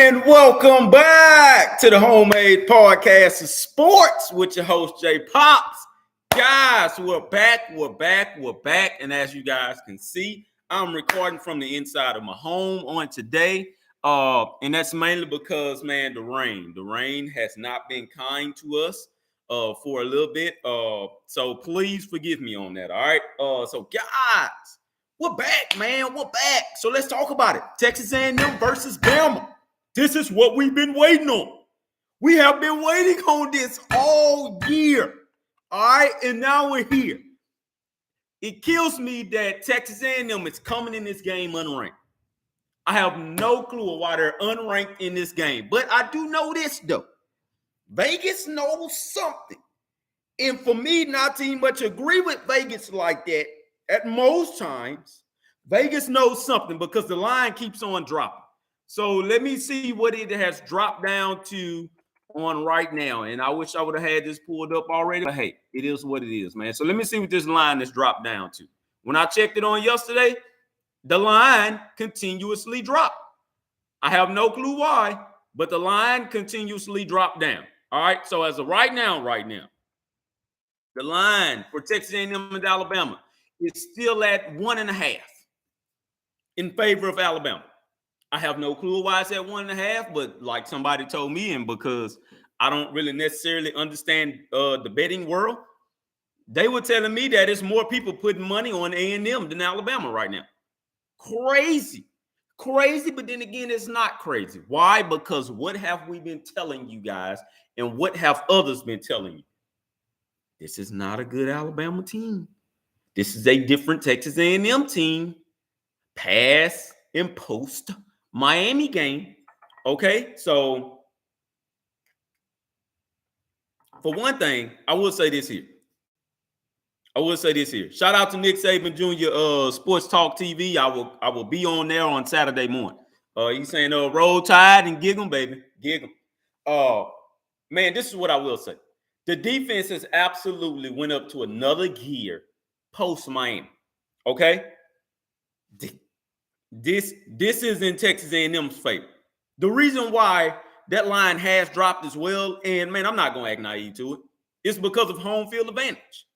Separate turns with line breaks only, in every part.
And welcome back to the Homemade Podcast of Sports with your host, Jay Pops. Guys, we're back. And as you guys can see, I'm recording from the inside of my home on today. And that's mainly because, man, the rain has not been kind to us for a little bit. So please forgive me on that, all right? So guys, we're back, man. We're back. So let's talk about it. Texas A&M versus Bama. This is what we've been waiting on. We have been waiting on this all year. All right, and now we're here. It kills me that Texas A&M is coming in this game unranked. I have no clue why they're unranked in this game. But I do know this, though. Vegas knows something. And for me not to much agree with Vegas like that, at most times, Vegas knows something because the line keeps on dropping. So let me see what it has dropped down to on right now. And I wish I would have had this pulled up already. But hey, it is what it is, man. So let me see what this line has dropped down to. When I checked it on yesterday, the line continuously dropped. I have no clue why, but the line continuously dropped down. All right. So as of right now, the line for Texas A&M and Alabama is still at 1.5 in favor of Alabama. I have no clue why it's at 1.5, but like somebody told me, and because I don't really necessarily understand the betting world, they were telling me that it's more people putting money on A&M than Alabama right now. Crazy, but then again, it's not crazy. Why? Because what have we been telling you guys, and what have others been telling you? This is not a good Alabama team. This is a different Texas A&M team. Pass and post Miami game. Okay, so for one thing, I will say this here. Shout out to Nick Saban Jr. Sports Talk TV. I will be on there on Saturday morning. He's saying Roll Tide and Gigem, baby. Gigem. Man, this is what I will say. The defense has absolutely went up to another gear post Miami. Okay? This is in Texas A&M's favor. The reason why that line has dropped as well, and man, I'm not going to act naive to it, it's because of home field advantage.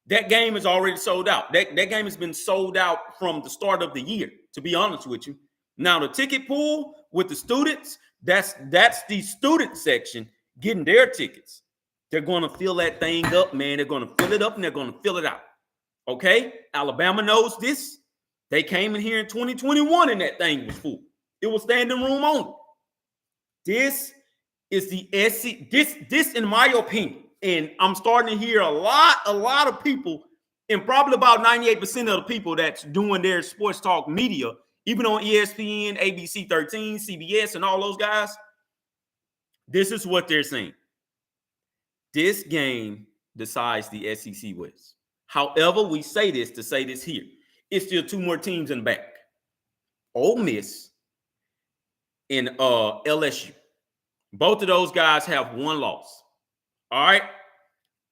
That game is already sold out. That game has been sold out from the start of the year, to be honest with you. Now, the ticket pool with the students, that's the student section getting their tickets. They're going to fill that thing up, man. They're going to fill it up, and they're going to fill it out. Okay? Alabama knows this. They came in here in 2021 and that thing was full. It was standing room only. This is the SC. This, in my opinion, and I'm starting to hear a lot of people, and probably about 98% of the people that's doing their sports talk media, even on ESPN, ABC 13, CBS, and all those guys, this is what they're saying. This game decides the SEC West. However, we say this to say this here. It's still two more teams in the back. Ole Miss and LSU. Both of those guys have one loss. All right?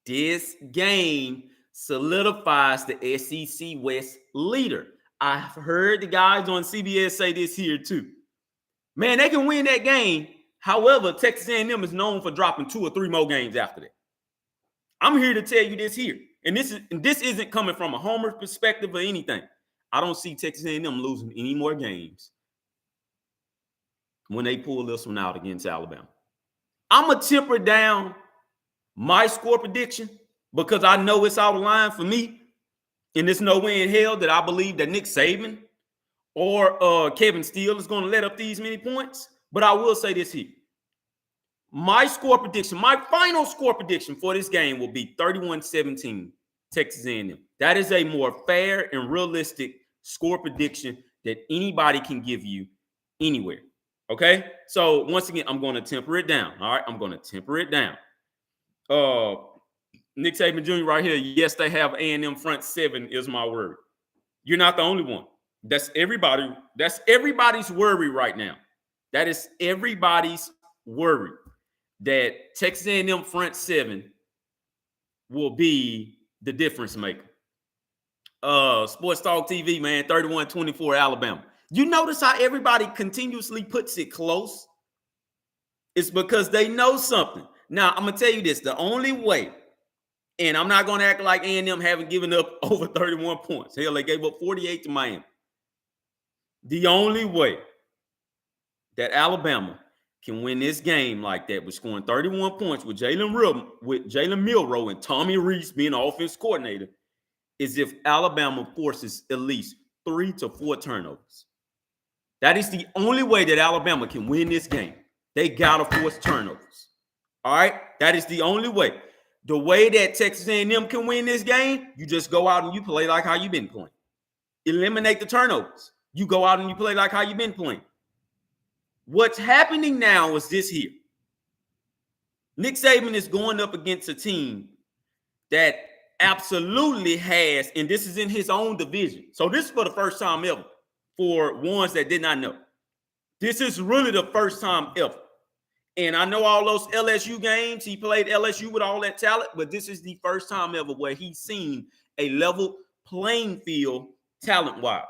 This game solidifies the SEC West leader. I've heard the guys on CBS say this here too. Man, they can win that game. However, Texas A&M is known for dropping 2 or 3 more games after that. I'm here to tell you this here. And this isn't coming from a homer perspective or anything. I don't see Texas A&M losing any more games when they pull this one out against Alabama. I'm going to temper down my score prediction because I know it's out of line for me. And there's no way in hell that I believe that Nick Saban or Kevin Steele is going to let up these many points. But I will say this here. My final score prediction for this game will be 31-17 Texas A&M. That is a more fair and realistic score prediction that anybody can give you anywhere. Okay? So, once again, I'm going to temper it down. All right? I'm going to temper it down. Nick Saban Jr. right here. Yes, they have A&M front 7 is my word. You're not the only one. That's everybody. That's everybody's worry right now. That is everybody's worry that Texas A&M front 7 will be the difference maker. Sports Talk TV, man, 31-24 Alabama. You notice how everybody continuously puts it close? It's because they know something. Now, I'm going to tell you this. The only way, and I'm not going to act like A&M haven't given up over 31 points. Hell, they gave up 48 to Miami. The only way that Alabama can win this game like that, with scoring 31 points with Jalen Milroe and Tommy Rees being the offense coordinator, is if Alabama forces at least 3 to 4 turnovers. That is the only way that Alabama can win this game. They got to force turnovers. All right? That is the only way. The way that Texas A&M can win this game, you just go out and you play like how you've been playing. Eliminate the turnovers. You go out and you play like how you've been playing. What's happening now is this here. Nick Saban is going up against a team that absolutely has, and this is in his own division. So this is for the first time ever for ones that did not know. This is really the first time ever. And I know all those LSU games, he played LSU with all that talent, but this is the first time ever where he's seen a level playing field talent-wise.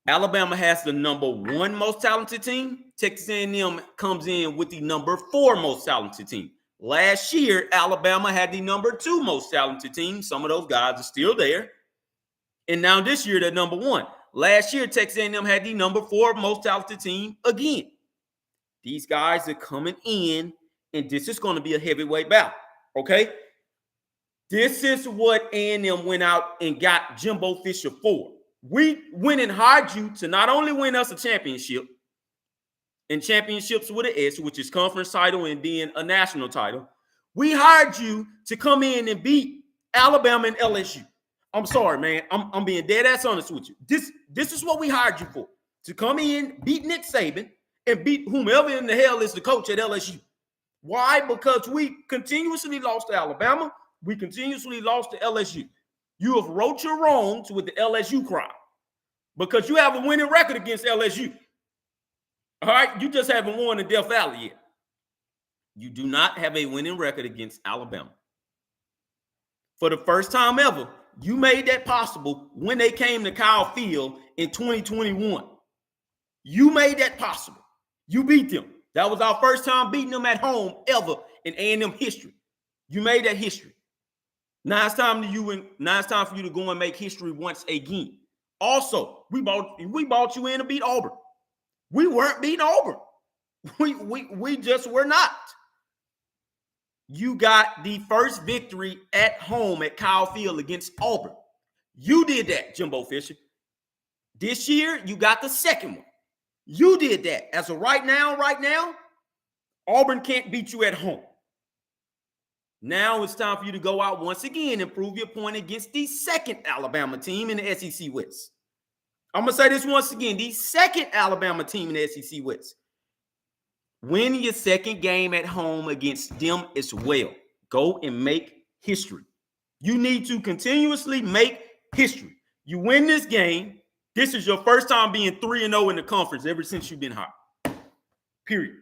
Alabama has the number 1 most talented team. Texas A&M comes in with the number 4 most talented team. Last year, Alabama had the number 2 most talented team. Some of those guys are still there. And now this year, they're number 1. Last year, Texas A&M had the number 4 most talented team again. These guys are coming in, and this is going to be a heavyweight battle, okay? This is what A&M went out and got Jimbo Fisher for. We went and hired you to not only win us a championship, and championships with an S, which is conference title and then a national title. We hired you to come in and beat Alabama and LSU. I'm sorry, man. I'm being dead ass honest with you. This is what we hired you for. To come in, beat Nick Saban, and beat whomever in the hell is the coach at LSU. Why? Because we continuously lost to Alabama. We continuously lost to LSU. You have wrote your wrongs with the LSU crowd because you have a winning record against LSU. All right? You just haven't won in Death Valley yet. You do not have a winning record against Alabama. For the first time ever, you made that possible when they came to Kyle Field in 2021. You made that possible. You beat them. That was our first time beating them at home ever in A&M history. You made that history. Now it's time for you to go and make history once again. Also, we bought you in to beat Auburn. We weren't beating Auburn. We just were not. You got the first victory at home at Kyle Field against Auburn. You did that, Jimbo Fisher. This year, you got the second one. You did that. As of right now, Auburn can't beat you at home. Now it's time for you to go out once again and prove your point against the second Alabama team in the SEC West. I'm going to say this once again. The second Alabama team in the SEC West. Win your second game at home against them as well. Go and make history. You need to continuously make history. You win this game. This is your first time being 3-0 in the conference ever since you've been hired. Period.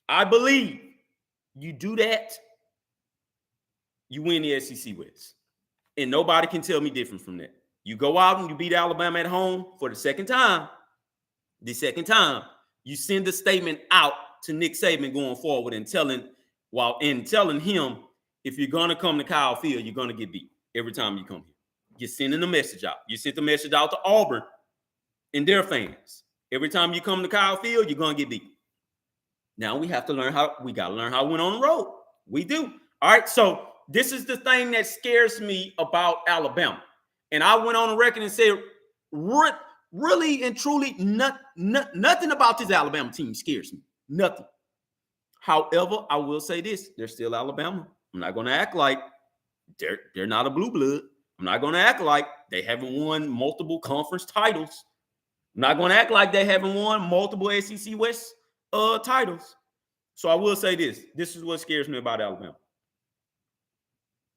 I believe you do that, you win the SEC West. And nobody can tell me different from that. You go out and you beat Alabama at home for the second time. The second time, you send a statement out to Nick Saban going forward and telling him, if you're going to come to Kyle Field, you're going to get beat every time you come here. You're sending a message out. You sent the message out to Auburn and their fans. Every time you come to Kyle Field, you're going to get beat. Now we got to learn how to win on the road. We do. All right. So this is the thing that scares me about Alabama. And I went on the record and said, really and truly, nothing about this Alabama team scares me. Nothing. However, I will say this. They're still Alabama. I'm not going to act like they're not a blue blood. I'm not going to act like they haven't won multiple conference titles. I'm not going to act like they haven't won multiple SEC West titles. So I will say this. This is what scares me about Alabama.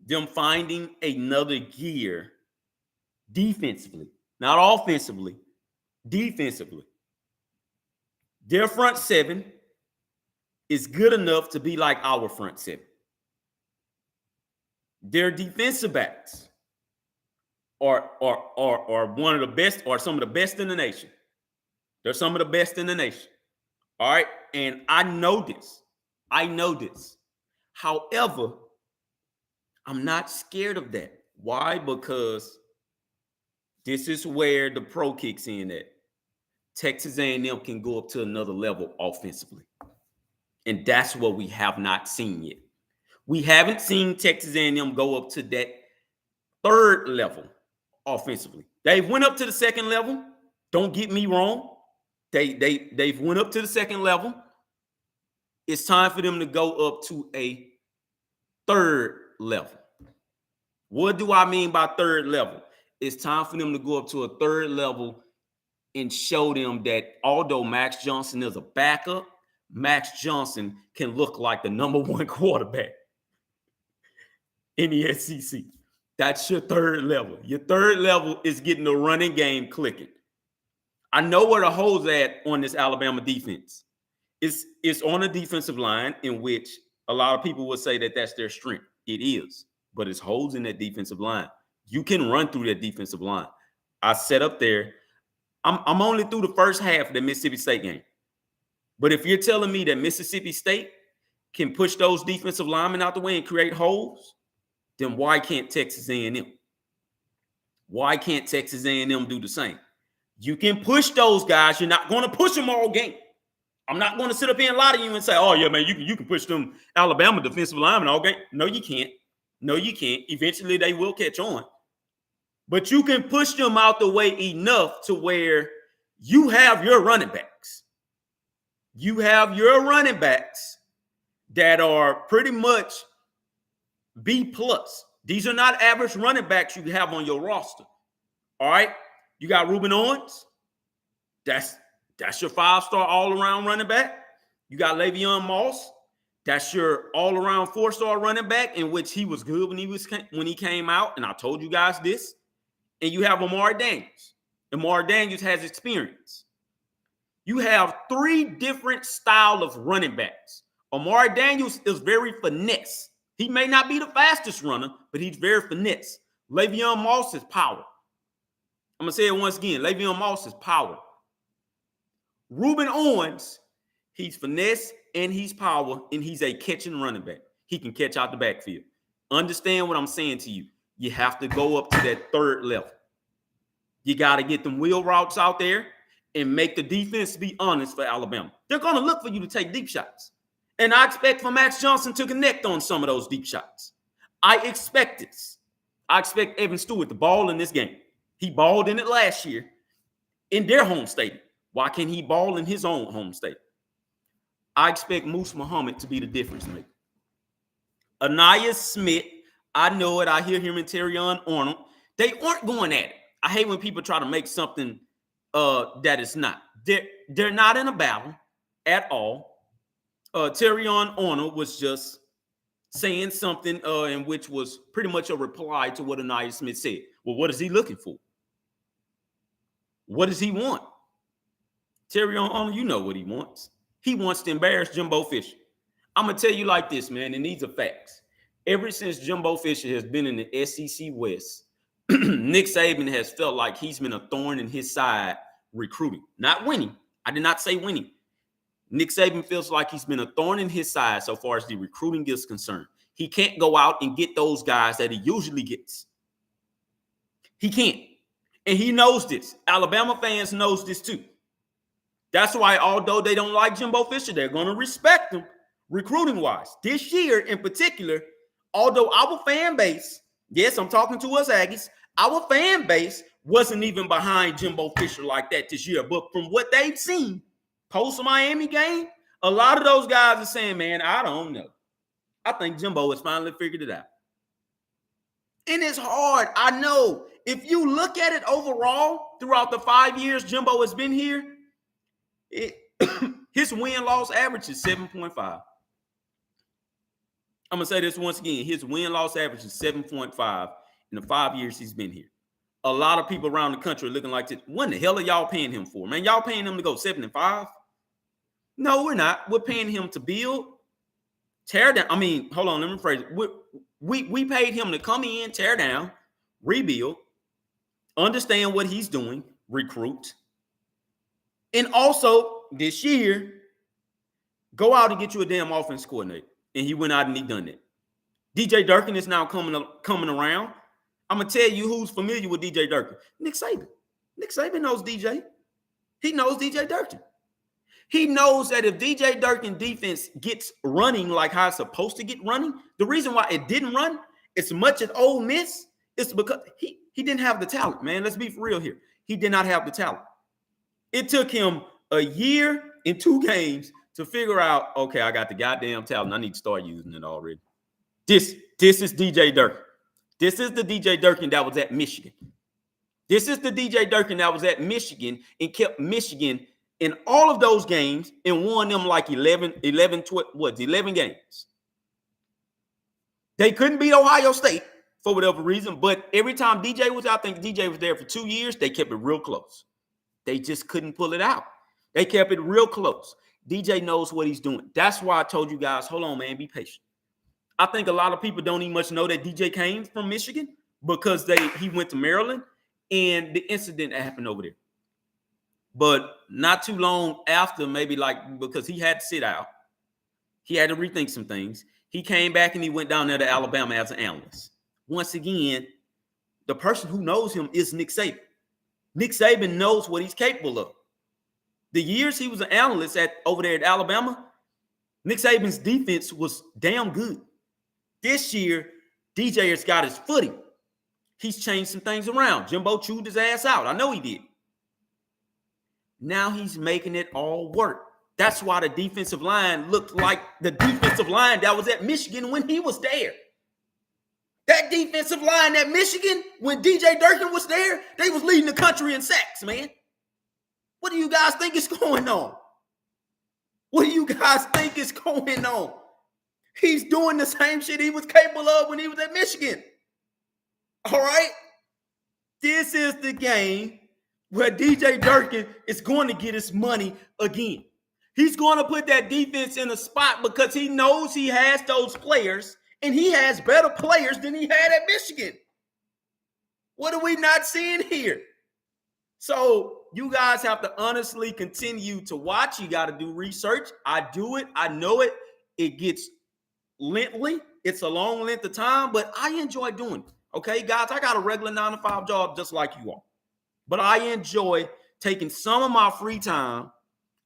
Them finding another gear defensively, not offensively, defensively. Their front seven is good enough to be like our front seven. Their defensive backs are one of the best, or some of the best in the nation. They're some of the best in the nation. All right. And I know this. I know this. However, I'm not scared of that. Why? Because this is where the pro kicks in at. Texas A&M can go up to another level offensively. And that's what we have not seen yet. We haven't seen Texas A&M go up to that third level offensively. They've went up to the second level. Don't get me wrong. They've went up to the second level. It's time for them to go up to a third level. What do I mean by third level? It's time for them to go up to a third level and show them that although Max Johnson is a backup, Max Johnson can look like the number one quarterback in the SEC. That's your third level. Your third level is getting the running game clicking. I know where the holes at on this Alabama defense. It's on the defensive line, in which a lot of people would say that that's their strength. It is, but it's holes in that defensive line. You can run through that defensive line. I set up there. I'm only through the first half of the Mississippi State game. But if you're telling me that Mississippi State can push those defensive linemen out the way and create holes, then why can't Texas A&M? Why can't Texas A&M do the same? You can push those guys. You're not going to push them all game. I'm not going to sit up here and lie to you and say, oh, yeah, man, you can push them Alabama defensive linemen all game. No, you can't. No, you can't. Eventually, they will catch on. But you can push them out the way enough to where you have your running backs. You have your running backs that are pretty much B plus. These are not average running backs you have on your roster. All right. You got Ruben Owens. That's your 5-star all-around running back. You got Le'Veon Moss. That's your all-around 4-star running back, in which he was good when he came out. And I told you guys this. And you have Amari Daniels. Amari Daniels has experience. You have 3 different style of running backs. Amari Daniels is very finesse. He may not be the fastest runner, but he's very finesse. Le'Veon Moss is power. I'm going to say it once again. Le'Veon Moss is power. Ruben Owens, he's finesse and he's power, and he's a catching running back. He can catch out the backfield. Understand what I'm saying to you. You have to go up to that third level. You got to get them wheel routes out there and make the defense be honest for Alabama. They're going to look for you to take deep shots. And I expect for Max Johnson to connect on some of those deep shots. I expect this. I expect Evan Stewart to ball in this game. He balled in it last year in their home stadium. Why can't he ball in his own home state? I expect Moose Muhammad to be the difference maker. Anaya Smith, I know it. I hear him and Terrion Arnold. They aren't going at it. I hate when people try to make something that is not. They're not in a battle at all. Terrion Arnold was just saying something in which was pretty much a reply to what Anaya Smith said. Well, what is he looking for? What does he want? Terrion Arnold, you know what he wants. He wants to embarrass Jimbo Fisher. I'm going to tell you like this, man, and these are facts. Ever since Jimbo Fisher has been in the SEC West, Nick Saban has felt like he's been a thorn in his side recruiting. Not winning. I did not say winning. Nick Saban feels like he's been a thorn in his side so far as the recruiting is concerned. He can't go out and get those guys that he usually gets. He can't. And he knows this. Alabama fans knows this too. That's why, although they don't like Jimbo Fisher, they're going to respect him recruiting-wise. This year in particular, although our fan base, yes, I'm talking to us Aggies, our fan base wasn't even behind Jimbo Fisher like that this year. But from what they've seen post-Miami game, a lot of those guys are saying, man, I don't know. I think Jimbo has finally figured it out. And it's hard. I know. If you look at it overall, throughout the 5 years Jimbo has been here, his win-loss average is 7.5. I'm going to say this once again. His win-loss average is 7.5 in the 5 years he's been here. A lot of people around the country are looking like this. What the hell are y'all paying him for? Man, y'all paying him to go 7-5? No, we're not. We're paying him to build, tear down. I mean, hold on, let me phrase it. We paid him to come in, tear down, rebuild, understand what he's doing, recruit. And also this year, go out and get you a damn offense coordinator. And he went out and he done that. DJ Durkin is now coming around. I'm going to tell you who's familiar with DJ Durkin. Nick Saban. Nick Saban knows DJ. He knows DJ Durkin. He knows that if DJ Durkin defense gets running like how it's supposed to get running, the reason why it didn't run as much as Ole Miss is because he didn't have the talent, man. Let's be for real here. He did not have the talent. It took him a year and 2 games to figure out, okay, I got the goddamn talent. I need to start using it already. This is DJ Durkin. This is the DJ Durkin that was at Michigan. This is the DJ Durkin that was at Michigan and kept Michigan in all of those games and won them like 11 games. They couldn't beat Ohio State for whatever reason, but every time DJ was out, I think DJ was there for 2 years, they kept it real close. They just couldn't pull it out. They kept it real close. DJ knows what he's doing. That's why I told you guys, hold on, man, be patient. I think a lot of people don't even much know that DJ came from Michigan because he went to Maryland and the incident that happened over there. But not too long after, maybe because he had to sit out, he had to rethink some things. He came back and he went down there to Alabama as an analyst. Once again, the person who knows him is Nick Saban. Nick Saban knows what he's capable of. The years he was an analyst over there at Alabama, Nick Saban's defense was damn good. This year, DJ has got his footing. He's changed some things around. Jimbo chewed his ass out. I know he did. Now he's making it all work. That's why the defensive line looked like the defensive line that was at Michigan when he was there. That defensive line at Michigan, when DJ Durkin was there, they was leading the country in sacks, man. What do you guys think is going on? What do you guys think is going on? He's doing the same shit he was capable of when he was at Michigan. All right? This is the game where DJ Durkin is going to get his money again. He's going to put that defense in a spot because he knows he has those players and he has better players than he had at Michigan. What are we not seeing here? So you guys have to honestly continue to watch. You got to do research. I do it. I know it. It gets lengthy. It's a long length of time, but I enjoy doing it. Okay, guys, I got a regular 9-to-5 job just like you all. But I enjoy taking some of my free time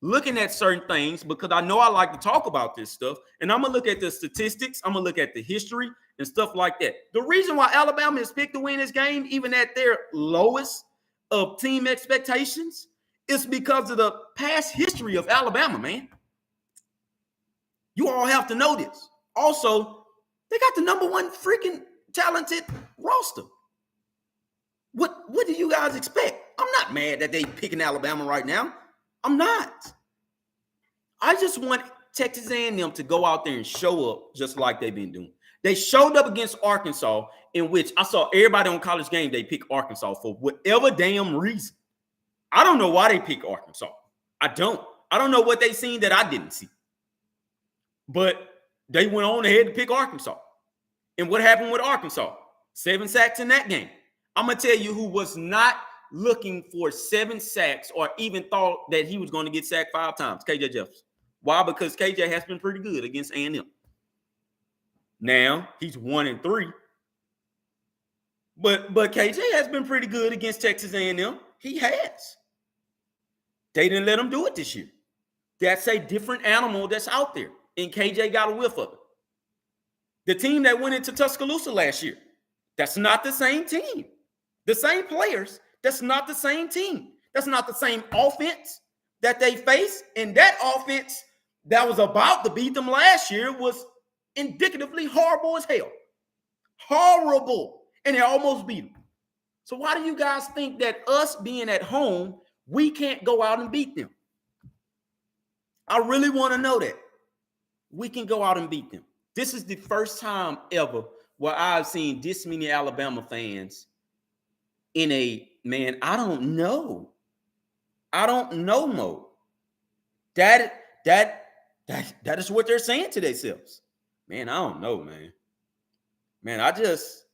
looking at certain things because I know I like to talk about this stuff. And I'm going to look at the statistics. I'm going to look at the history and stuff like that. The reason why Alabama is picked to win this game, even at their lowest of team expectations, is because of the past history of Alabama, man. You all have to know this. Also, they got the number 1 freaking talented roster. What do you guys expect? I'm not mad that they picking Alabama right now. I'm not. I just want Texas A&M to go out there and show up just like they've been doing. They showed up against Arkansas, in which I saw everybody on College Game Day pick Arkansas for whatever damn reason. I don't know why they pick Arkansas. I don't know what they seen that I didn't see. But they went on ahead to pick Arkansas. And what happened with Arkansas? 7 sacks in that game. I'm going to tell you who was not looking for 7 sacks or even thought that he was going to get sacked 5 times, KJ Jefferson. Why? Because KJ has been pretty good against A&M. Now, he's 1-3. But KJ has been pretty good against Texas A&M. He has. They didn't let him do it this year. That's a different animal that's out there. And KJ got a whiff of it. The team that went into Tuscaloosa last year, that's not the same team. The same players, that's not the same team. That's not the same offense that they face. And that offense that was about to beat them last year was indicatively horrible as hell. Horrible. And they almost beat them. So why do you guys think that us being at home, we can't go out and beat them? I really want to know that. We can go out and beat them. This is the first time ever where I've seen this many Alabama fans in a, man, I don't know mode. That is what they're saying to themselves. Man, I don't know, man. Man, I just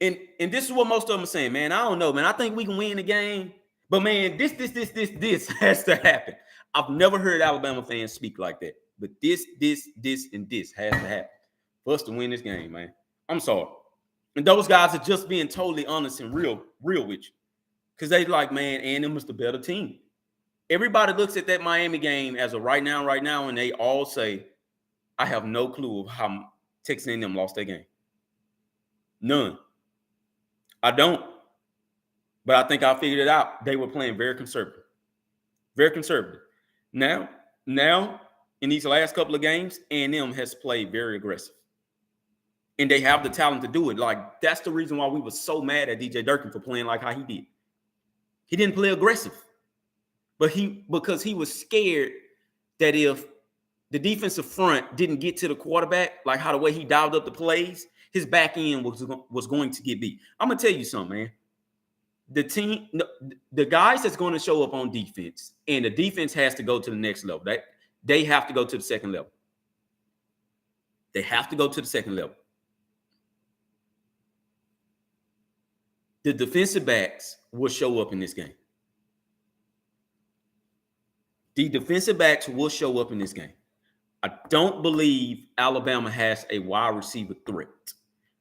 And this is what most of them are saying, man. I don't know, man. I think we can win the game. But man, this has to happen. I've never heard Alabama fans speak like that. But this, and this has to happen for us to win this game, man. I'm sorry. And those guys are just being totally honest and real with you. Because they like, man, A&M was the better team. Everybody looks at that Miami game as a right now, and they all say, I have no clue of how Texas A&M lost that game. None. I don't. But I think I figured it out. They were playing very conservative. Very conservative. Now, in these last couple of games, A&M has played very aggressive. And they have the talent to do it. Like, that's the reason why we were so mad at DJ Durkin for playing like how he did. He didn't play aggressive. But because he was scared that if the defensive front didn't get to the quarterback, like how the way he dialed up the plays, his back end was going to get beat. I'm going to tell you something, man. The guys that's going to show up on defense, and the defense has to go to the next level. They have to go to the second level. They have to go to the second level. The defensive backs will show up in this game. The defensive backs will show up in this game. I don't believe Alabama has a wide receiver threat.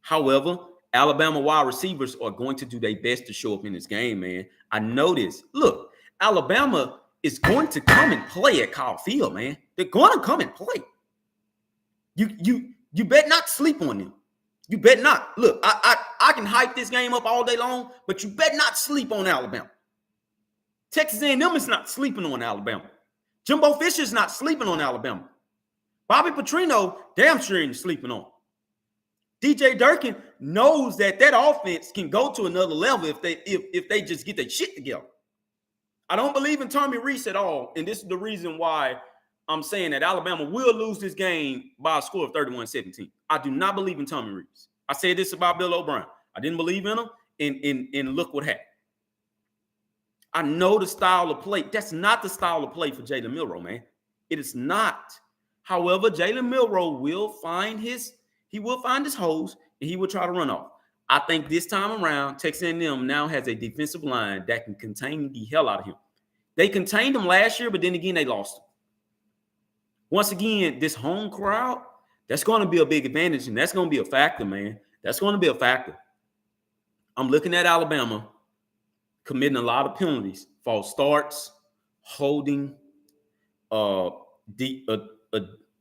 However, Alabama wide receivers are going to do their best to show up in this game, man. I know this. Look, Alabama is going to come and play at Kyle Field, man. They're going to come and play. You bet not sleep on them. You bet not. Look, I can hype this game up all day long, but you bet not sleep on Alabama. Texas A&M is not sleeping on Alabama. Jimbo Fisher's not sleeping on Alabama. Bobby Petrino damn sure ain't sleeping on. DJ Durkin knows that offense can go to another level if they just get their shit together. I don't believe in Tommy Rees at all, and this is the reason why I'm saying that Alabama will lose this game by a score of 31-17. I do not believe in Tommy Rees. I said this about Bill O'Brien. I didn't believe in him, and look what happened. I know the style of play. That's not the style of play for Jalen Milroe, man. It is not. However, Jalen Milroe will find his holes, and he will try to run off. I think this time around, Texas A&M now has a defensive line that can contain the hell out of him. They contained him last year, but then again, they lost him. Once again, this home crowd, that's going to be a big advantage, and that's going to be a factor, man. That's going to be a factor. I'm looking at Alabama committing a lot of penalties, false starts, holding, the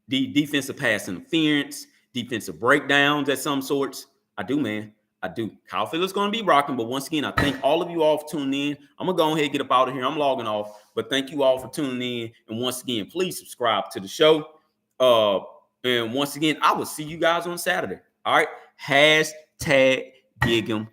defensive pass interference, defensive breakdowns at some sorts. I do, man. I do. Kyle Field is going to be rocking, but once again, I thank all of you all for tuning in. I'm going to go ahead and get up out of here. I'm logging off, but thank you all for tuning in. And once again, please subscribe to the show. And once again, I will see you guys on Saturday. All right. #Gigem